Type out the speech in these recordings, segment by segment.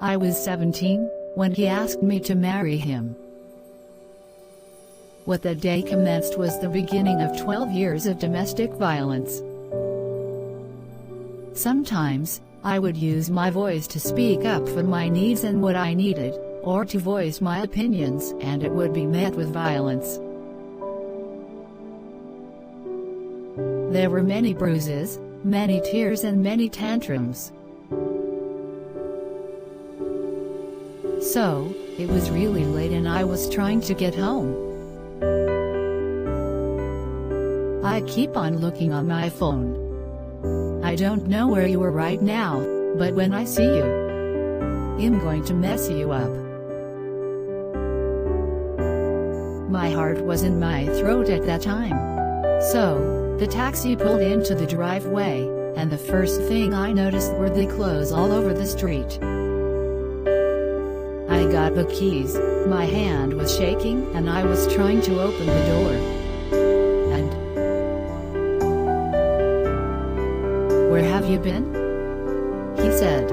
I was 17 when he asked me to marry him. What that day commenced was the beginning of 12 years of domestic violence. Sometimes, I would use my voice to speak up for my needs and what I needed, or to voice my opinions, and it would be met with violence. There were many bruises, many tears and many tantrums. So, it was really late and I was trying to get home. I keep on looking on my phone. I don't know where you are right now, but when I see you, I'm going to mess you up. My heart was in my throat at that time. So, the taxi pulled into the driveway, and the first thing I noticed were the clothes all over the street. I got the keys, my hand was shaking and I was trying to open the door. And "Where have you been?" he said.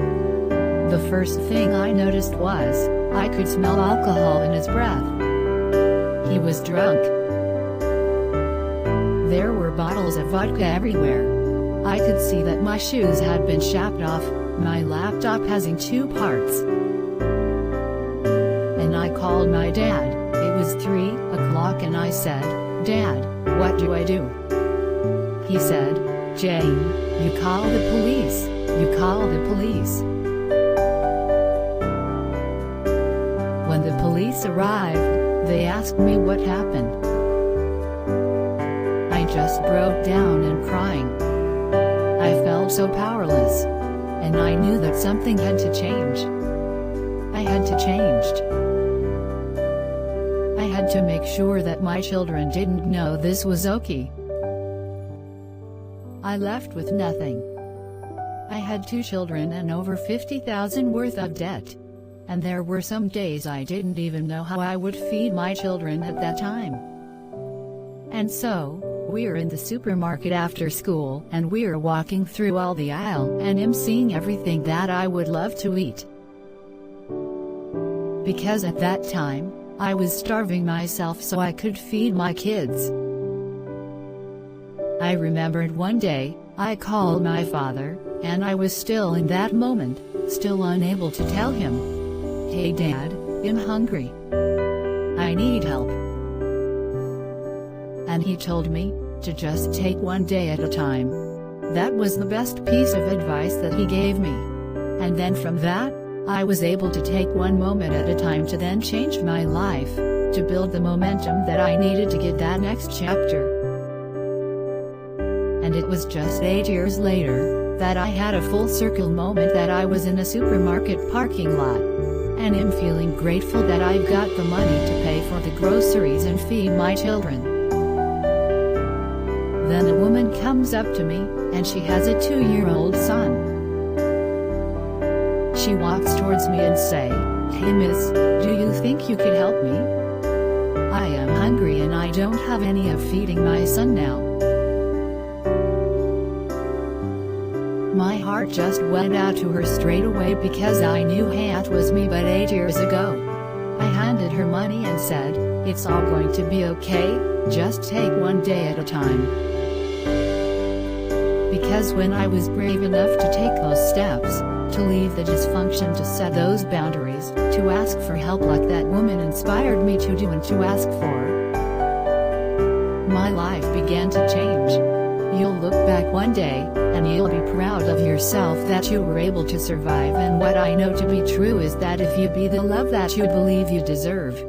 The first thing I noticed was, I could smell alcohol in his breath. He was drunk. There were bottles of vodka everywhere. I could see that my shoes had been chapped off, my laptop having 2 parts. And I called my dad. It was 3 o'clock and I said, "Dad, what do I do?" He said, "Jane, you call the police, you call the police." When the police arrived, they asked me what happened. I just broke down and crying. I felt so powerless. And I knew that something had to change. I had to change. I had to make sure that my children didn't know this was okay. I left with nothing. I had 2 children and over $50,000 worth of debt. And there were some days I didn't even know how I would feed my children at that time. And so, we're in the supermarket after school and we're walking through all the aisle and I'm seeing everything that I would love to eat. Because at that time, I was starving myself so I could feed my kids. I remembered one day, I called my father, and I was still in that moment, still unable to tell him, "Hey Dad, I'm hungry. I need help." And he told me, to just take one day at a time. That was the best piece of advice that he gave me. And then from that, I was able to take one moment at a time to then change my life, to build the momentum that I needed to get that next chapter. And it was just 8 years later, that I had a full circle moment that I was in a supermarket parking lot. And I'm feeling grateful that I've got the money to pay for the groceries and feed my children. Then a woman comes up to me, and she has a 2-year-old son. She walks towards me and say, "Hey miss, do you think you could help me? I am hungry and I don't have any of feeding my son now." My heart just went out to her straight away because I knew it was me but 8 years ago. I handed her money and said, "It's all going to be okay, just take one day at a time." Because when I was brave enough to take those steps, to leave the dysfunction, to set those boundaries, to ask for help like that woman inspired me to do and to ask for, my life began to change. You'll look back one day, and you'll be proud of yourself that you were able to survive, and what I know to be true is that if you be the love that you believe you deserve,